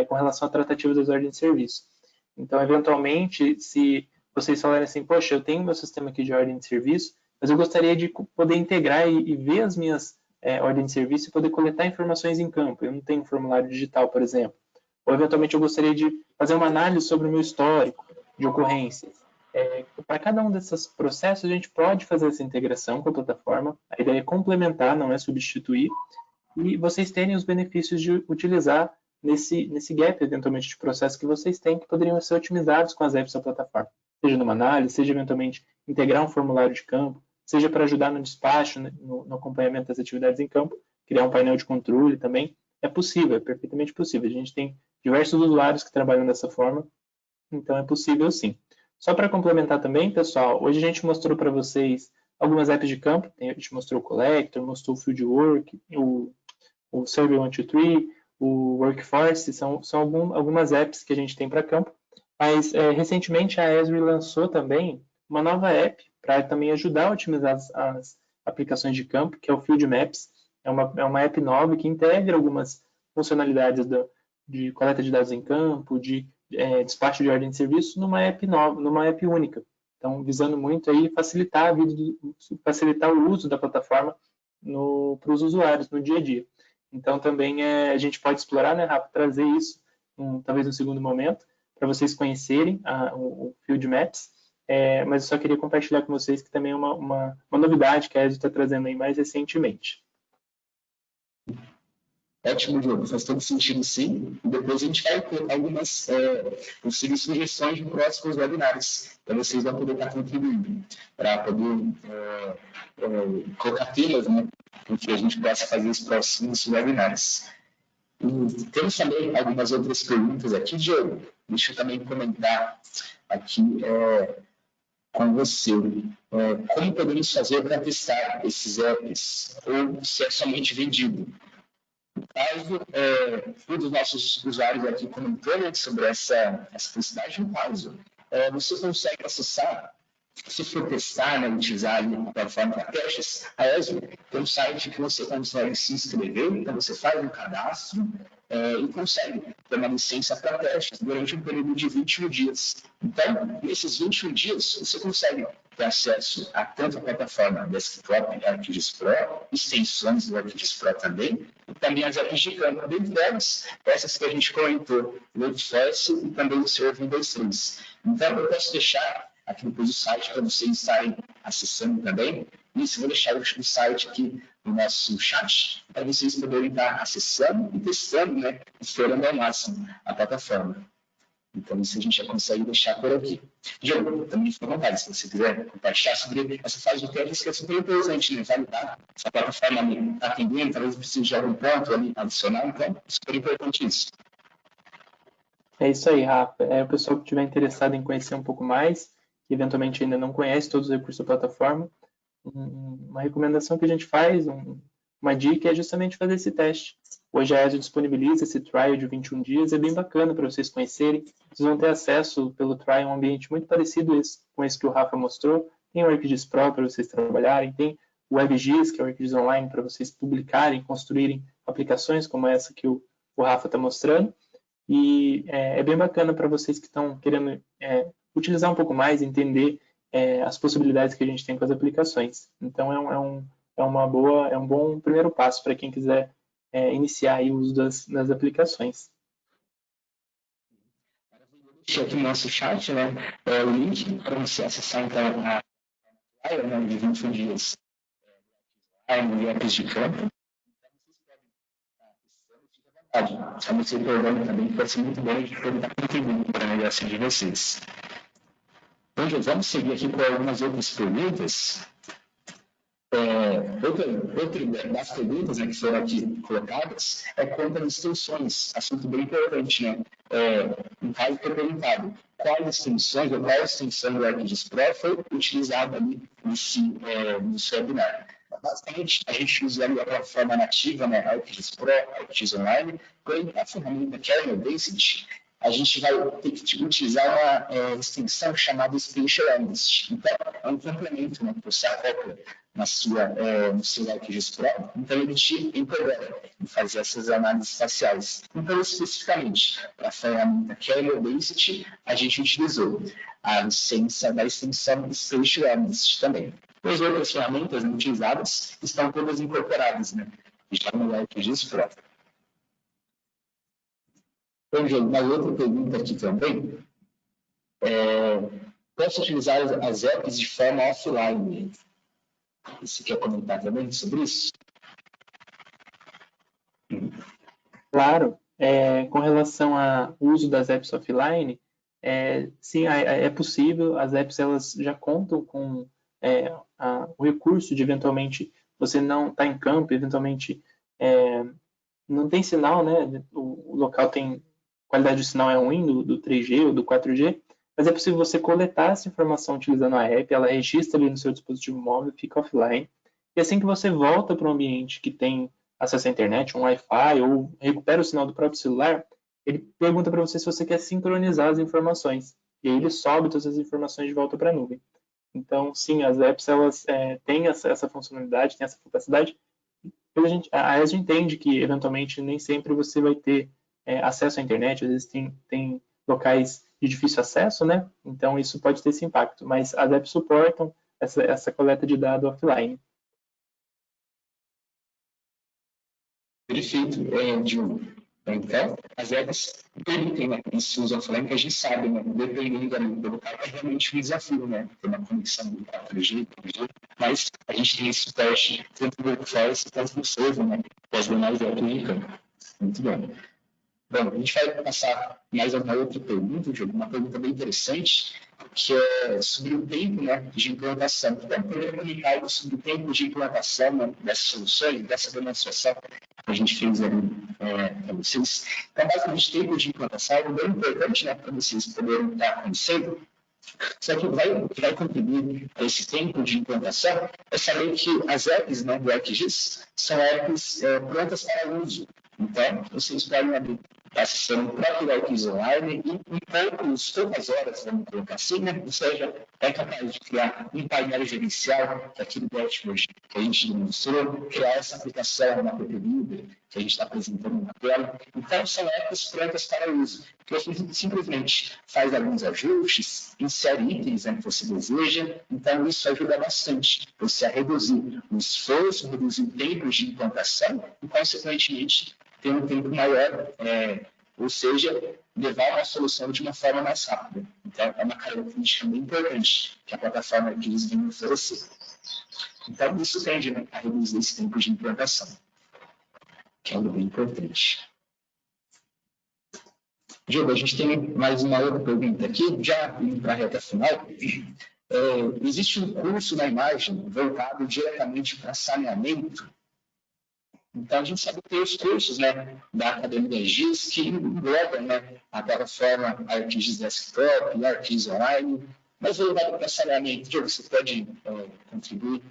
com relação à tratativa das ordens de serviço. Então, eventualmente, se vocês falarem assim, poxa, eu tenho meu sistema aqui de ordem de serviço, mas eu gostaria de poder integrar e ver as minhas ordens de serviço e poder coletar informações em campo. Eu não tenho um formulário digital, por exemplo. ou eventualmente eu gostaria de fazer uma análise sobre o meu histórico de ocorrências. Para cada um desses processos, a gente pode fazer essa integração com a plataforma. A ideia é complementar, não é substituir, e vocês terem os benefícios de utilizar nesse gap, eventualmente, de processo que vocês têm, que poderiam ser otimizados com as apps da plataforma. Seja numa análise, seja eventualmente integrar um formulário de campo, seja para ajudar no despacho, no acompanhamento das atividades em campo, criar um painel de controle também. É possível, é perfeitamente possível. A gente tem diversos usuários que trabalham dessa forma, então é possível sim. Só para complementar também, pessoal, hoje a gente mostrou para vocês algumas apps de campo. A gente mostrou o Collector, mostrou o Fieldwork, o Survey 123, o Workforce, são algumas apps que a gente tem para campo. Mas recentemente a Esri lançou também uma nova app para também ajudar a otimizar as aplicações de campo, que é o Field Maps. É uma app nova que integra algumas funcionalidades de coleta de dados em campo, de despacho de ordem de serviço numa app nova, numa app única. Então, visando muito aí facilitar o uso da plataforma para os usuários no dia a dia. Então, também a gente pode explorar, né, Rafa, trazer isso, talvez no segundo momento, para vocês conhecerem o Field Maps. Mas eu só queria compartilhar com vocês que também é uma novidade que a ESO está trazendo aí mais recentemente. Ótimo, Diogo, faz todo sentido sim. Depois a gente vai colocar algumas possíveis sugestões de próximos webinários, para vocês vão poder estar contribuindo, para poder colocar temas, né, para que a gente possa fazer os próximos webinários. E temos também algumas outras perguntas aqui, Diogo. Deixa eu também comentar aqui com você. Como podemos fazer para testar esses apps? Ou se é somente vendido? No caso, um dos nossos usuários aqui comentando sobre essa felicidade, no caso, você consegue acessar, se for testar, né, utilizar a plataforma para testes, a ESO tem um site que você consegue se inscrever, então você faz um cadastro e consegue ter uma licença para testes durante um período de 21 dias. Então, nesses 21 dias, você consegue ter acesso a tanto a plataforma Desktop ArcGIS Pro, extensões do ArcGIS Pro também, e também as apps de campo, dentro delas, essas que a gente comentou, o Workforce e também o Survey 123. Então, eu posso deixar aqui depois o site para vocês estarem acessando também. Isso, eu vou deixar o site aqui no nosso chat para vocês poderem estar acessando e testando, né, explorando ao máximo a plataforma. Então, isso a gente já consegue deixar por aqui. Diogo, também fica à vontade, se você quiser compartilhar sobre essa fase de testes, que é super importante, né? Validar se a plataforma está atendendo, talvez precise de algum ponto ali adicional, então, é super importante isso. É isso aí, Rafa. O pessoal que estiver interessado em conhecer um pouco mais, que eventualmente ainda não conhece todos os recursos da plataforma, uma recomendação que a gente faz, uma dica é justamente fazer esse teste. Hoje a ESO disponibiliza esse trial de 21 dias, é bem bacana para vocês conhecerem. Vocês vão ter acesso pelo trial a um ambiente muito parecido com esse que o Rafa mostrou. Tem o ArcGIS Pro para vocês trabalharem, tem o WebGIS, que é o ArcGIS Online, para vocês publicarem, construírem aplicações como essa que o Rafa está mostrando. E é bem bacana para vocês que estão querendo utilizar um pouco mais, entender as possibilidades que a gente tem com as aplicações. Então, é um bom primeiro passo para quem quiser iniciar aí o uso das aplicações. Deixa aqui no nosso chat, né, o link para você acessar então a área, né, de 21 dias e apps de campo. Só me recordando também que vai ser muito bom de poder estar contribuindo para a negócio de vocês. Então, vamos seguir aqui com algumas outras perguntas. Outra das perguntas, né, que foram aqui colocadas é quanto às extensões, assunto bem importante, né? No caso, foi perguntado quais extensões ou qual extensão do ArcGIS Pro foi utilizada ali nesse webinar. Basicamente, a gente usa a plataforma nativa, né, ArcGIS Pro, ArcGIS Online, porém a ferramenta Kernel Density, a gente vai ter que utilizar uma extensão chamada Spatial Analyst. Então, é um complemento, né, que você acopla no seu ArcGIS Pro, então ele te empodera em fazer essas análises faciais. Então, especificamente, para a ferramenta Kernel Density, a gente utilizou a licença da extensão Spatial Analyst também. As outras ferramentas utilizadas estão todas incorporadas, né, já no ArcGIS Pro. Então, Diogo, uma outra pergunta aqui também. Posso utilizar as apps de forma offline? Você quer comentar também sobre isso? Claro, com relação ao uso das apps offline, sim, é possível. As apps elas já contam com o recurso de, eventualmente, você não está em campo, eventualmente não tem sinal, né? O local tem qualidade de sinal é ruim do 3G ou do 4G, mas é possível você coletar essa informação utilizando a app, ela registra ali no seu dispositivo móvel, fica offline, e assim que você volta para um ambiente que tem acesso à internet, um Wi-Fi, ou recupera o sinal do próprio celular, ele pergunta para você se você quer sincronizar as informações, e aí ele sobe todas as informações de volta para a nuvem. Então, sim, as apps elas têm essa funcionalidade, têm essa capacidade. A gente entende que, eventualmente, nem sempre você vai ter acesso à internet, às vezes tem locais de difícil acesso, né? Então, isso pode ter esse impacto. Mas as apps suportam essa coleta de dados offline. Perfeito, Diogo. Então, as apps permitem, né, esse uso offline, que a gente sabe, né, dependendo do local, é realmente um desafio, né, ter uma conexão do 4G, 3G, mas a gente tem esse suporte tanto do workforce quanto do server, né, com as demais apps em campo. Muito bom. Bom, a gente vai passar mais uma outra pergunta, Diogo, uma pergunta bem interessante, que é sobre o tempo, né, de implantação. Então, poderia comentar algo sobre o tempo de implantação, né, dessas soluções, dessa demonstração que a gente fez ali para vocês. Então, basicamente, tempo de implantação é algo bem importante, né, para vocês poderem estar conhecendo. Só que o que vai contribuir a esse tempo de implantação é saber que as apps, né, do ArcGIS são apps prontas para uso. Então, vocês podem abrir acessando o próprio ArcGIS Online e em poucas horas, vamos colocar assim, né? Ou seja, é capaz de criar um painel gerencial, aquele dashboard que a gente demonstrou, criar essa aplicação na PPB, que a gente está apresentando na tela. Então, são apps prontas para uso, que você simplesmente faz alguns ajustes, insere itens, né, que você deseja. Então, isso ajuda bastante você a reduzir o esforço, reduzir o tempo de implantação e, consequentemente, ter um tempo maior, ou seja, levar uma solução de uma forma mais rápida. Então, é uma característica bem importante que a plataforma que eles vêm oferecer. Então, isso tende, né, a reduzir esse tempo de implantação, que é algo bem importante. Diogo, a gente tem mais uma outra pergunta aqui, já indo para a reta final. Existe um curso na imagem voltado diretamente para saneamento. Então, a gente sabe que tem os cursos, né, da Academia GIS que englobam, né, a plataforma ArcGIS Desktop, ArcGIS Online, mas voltado para saneamento. Diogo, você pode contribuir?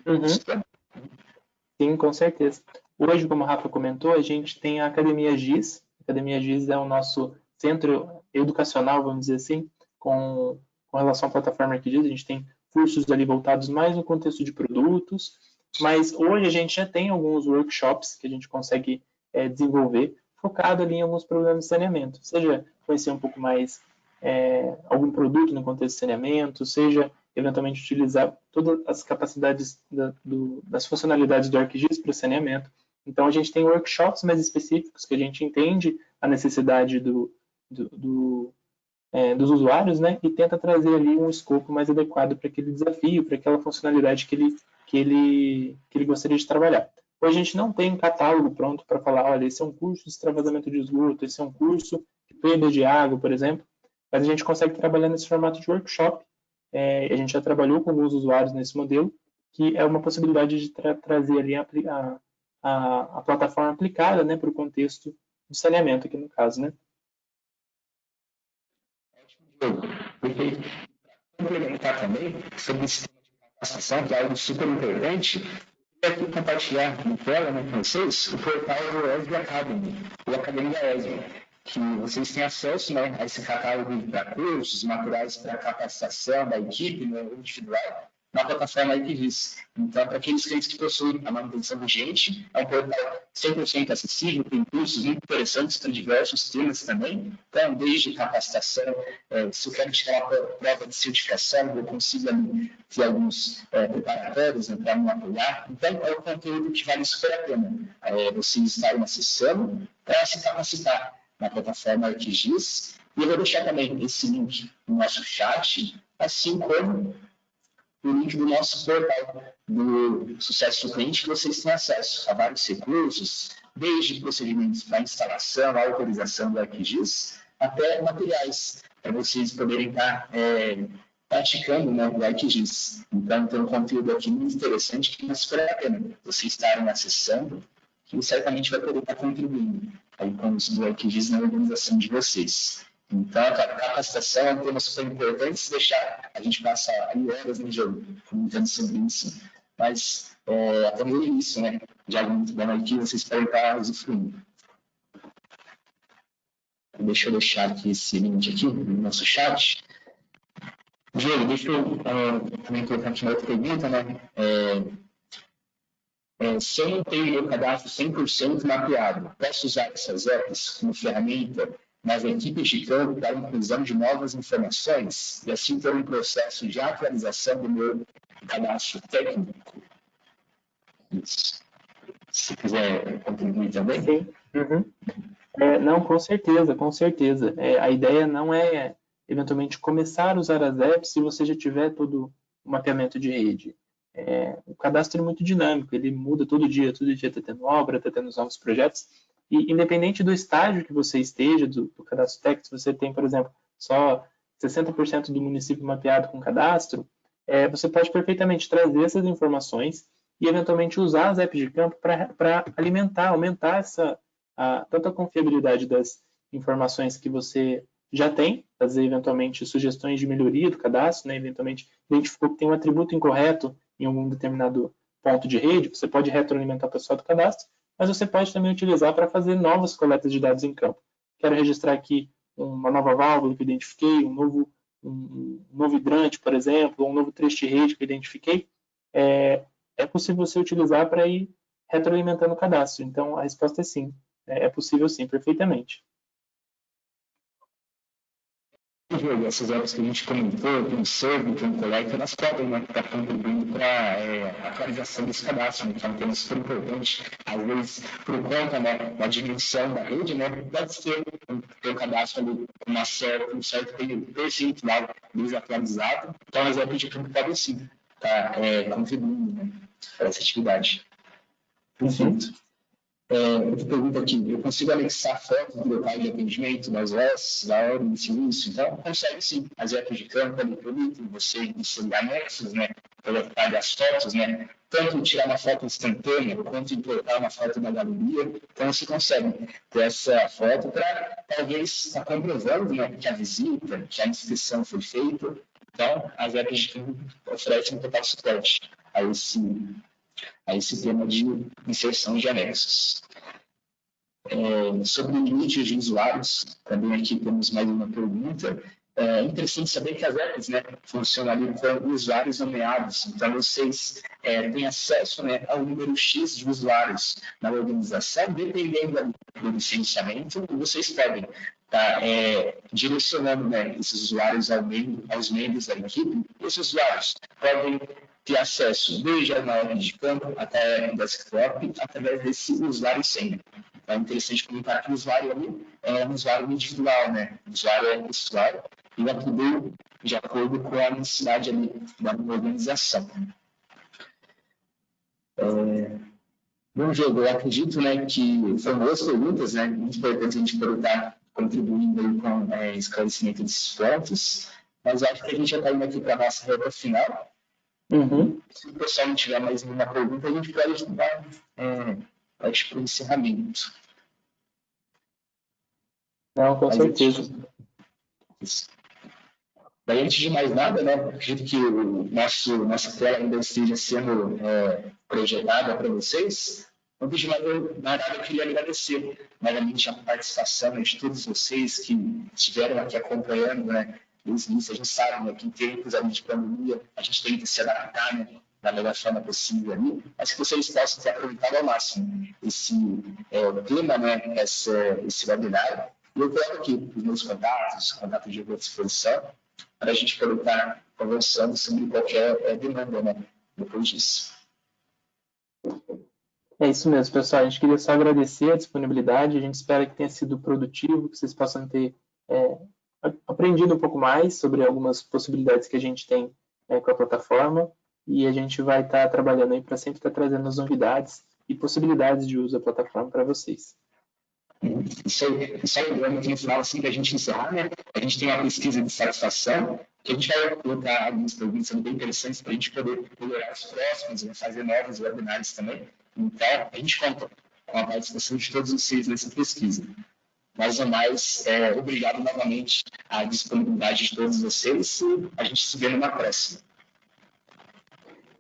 Sim, com certeza. Hoje, como a Rafa comentou, a gente tem a Academia GIS. A Academia GIS é o nosso centro educacional, vamos dizer assim, com relação à plataforma ArcGIS. A gente tem cursos ali voltados mais no contexto de produtos, mas hoje a gente já tem alguns workshops que a gente consegue desenvolver, focado ali em alguns problemas de saneamento, seja conhecer um pouco mais algum produto no contexto de saneamento, seja eventualmente utilizar todas as capacidades das funcionalidades do ArcGIS para o saneamento. Então, a gente tem workshops mais específicos que a gente entende a necessidade dos usuários, né, e tenta trazer ali um escopo mais adequado para aquele desafio, para aquela funcionalidade que ele gostaria de trabalhar. Hoje a gente não tem um catálogo pronto para falar, olha, esse é um curso de extravasamento de esgoto, esse é um curso de perda de água, por exemplo, mas a gente consegue trabalhar nesse formato de workshop. A gente já trabalhou com alguns usuários nesse modelo, que é uma possibilidade de trazer ali a plataforma aplicada, né, para o contexto de saneamento, aqui no caso, né? Porque complementar também sobre o sistema de capacitação, que é algo super importante, eu aqui compartilhar na tela, né, com vocês, o portal do ESB Academy, o Academia ESB, que vocês têm acesso, né, a esse catálogo para cursos, materiais para capacitação da equipe, né, individual, na plataforma ArcGIS. Então, para aqueles clientes que possuem a manutenção vigente, é um portal 100% acessível, tem cursos muito interessantes para diversos temas também. Então, desde capacitação, se eu quero tirar a prova de certificação, eu consigo ter alguns preparatórios, né, para me apoiar. Então, é um conteúdo que vale super a pena vocês estarem acessando para se capacitar. na plataforma ArcGIS. E eu vou deixar também esse link no nosso chat, assim como o link do nosso portal do Sucesso do Cliente, que vocês têm acesso a vários recursos, desde procedimentos para instalação, autorização do ArcGIS, até materiais, para vocês poderem estar praticando, né, o ArcGIS. Então, tem um conteúdo aqui muito interessante que não vale a pena vocês estarem acessando, que certamente vai poder estar contribuindo aí com o uso do ArcGIS na organização de vocês. Então, a capacitação é um tema super importante. Se deixar, a gente passa aí horas no jogo comentando sobre isso, mas apenas o início, né, de algo muito bom aqui, vocês podem estar usufruindo. Deixa eu deixar aqui esse link aqui no nosso chat. Diego, deixa eu também colocar aqui uma outra pergunta, né? Se eu não tenho meu cadastro 100% mapeado, posso usar essas apps como ferramenta nas equipes de campo para a inclusão de novas informações e assim ter um processo de atualização do meu cadastro técnico? Isso. Se quiser contribuir também. Sim. Uhum. Não, com certeza, com certeza. A ideia não é, eventualmente, começar a usar as apps se você já tiver todo o mapeamento de rede. O cadastro é muito dinâmico, ele muda todo dia está tendo obra, está tendo novos projetos, e independente do estágio que você esteja, do cadastro técnico, se você tem, por exemplo, só 60% do município mapeado com cadastro, você pode perfeitamente trazer essas informações e, eventualmente, usar as apps de campo para alimentar, aumentar tanto a confiabilidade das informações que você já tem, fazer, eventualmente, sugestões de melhoria do cadastro, né? Eventualmente, identificou que tem um atributo incorreto em algum determinado ponto de rede, você pode retroalimentar o pessoal do cadastro, mas você pode também utilizar para fazer novas coletas de dados em campo. Quero registrar aqui uma nova válvula que eu identifiquei, um novo hidrante, por exemplo, ou um novo trecho de rede que eu identifiquei. É possível você utilizar para ir retroalimentando o cadastro. Então, a resposta é sim. É possível sim, perfeitamente. Essas apps que a gente comentou, tem o Servo, tem o Collector, elas podem estar contribuindo para a atualização desse cadastro, então é um tema super importante. Às vezes, por conta da dimensão da rede, pode ser ter o cadastro ali com um certo percentual desatualizado, então as apps de campo podem sim estar contribuindo para essa atividade. Perfeito. Outra pergunta aqui, eu consigo anexar fotos do local de atendimento, das horas, da hora do serviço? Então, consegue sim. As apps de campo ali permitem você inserir anexos, colocar as fotos, tanto tirar uma foto instantânea, quanto importar uma foto da galeria. Então, você consegue ter essa foto para, talvez, estar comprovando que a visita, que a inscrição foi feita. Então, as apps de campo oferecem um total suporte a esse tema de inserção de anexos. Sobre limites de usuários, também aqui temos mais uma pergunta. É interessante saber que as apps funcionam ali com usuários nomeados, então vocês têm acesso ao número X de usuários na organização, dependendo do licenciamento, vocês podem estar direcionando esses usuários aos membros da equipe. Esses usuários podem ter acesso desde a app de campo até o desktop, através desse usuário sempre. Então, é interessante comentar que o usuário ali é um usuário individual, o usuário é pessoal e vai tudo de acordo com a necessidade ali da organização. Bom, Diego, eu acredito que foram boas perguntas, muito importante a gente poder estar contribuindo aí com esclarecimento desses pontos, mas acho que a gente já está indo aqui para a nossa reta final. Se o pessoal não tiver mais nenhuma pergunta, a gente pode dar para o encerramento. Não, com certeza. Daí, antes de mais nada, acredito que nossa tela ainda esteja sendo projetada para vocês. Antes de mais nada, eu queria agradecer novamente a participação de todos vocês que estiveram aqui acompanhando, desde o início. A gente sabe que em tempos de pandemia a gente tem que se adaptar da melhor forma possível ali, mas que vocês possam ter aproveitado ao máximo esse tema, esse webinário. E eu coloco aqui os meus contatos de disposição, para a gente poder estar conversando sobre qualquer demanda depois disso. É isso mesmo, pessoal. A gente queria só agradecer a disponibilidade. A gente espera que tenha sido produtivo, que vocês possam ter aprendido um pouco mais sobre algumas possibilidades que a gente tem com a plataforma. E a gente vai estar trabalhando aí para sempre estar trazendo as novidades e possibilidades de uso da plataforma para vocês. Só lembrando que no final, assim, da gente encerrar, né, a gente tem uma pesquisa de satisfação que a gente vai colocar algumas perguntas sendo bem interessantes para a gente poder melhorar os próximos e fazer novos webinars também. Então, a gente conta com a participação de todos vocês nessa pesquisa. Mais ou mais, obrigado novamente à disponibilidade de todos vocês e a gente se vê numa próxima.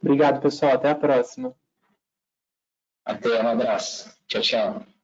Obrigado, pessoal. Até a próxima. Até, um abraço. Tchau, tchau.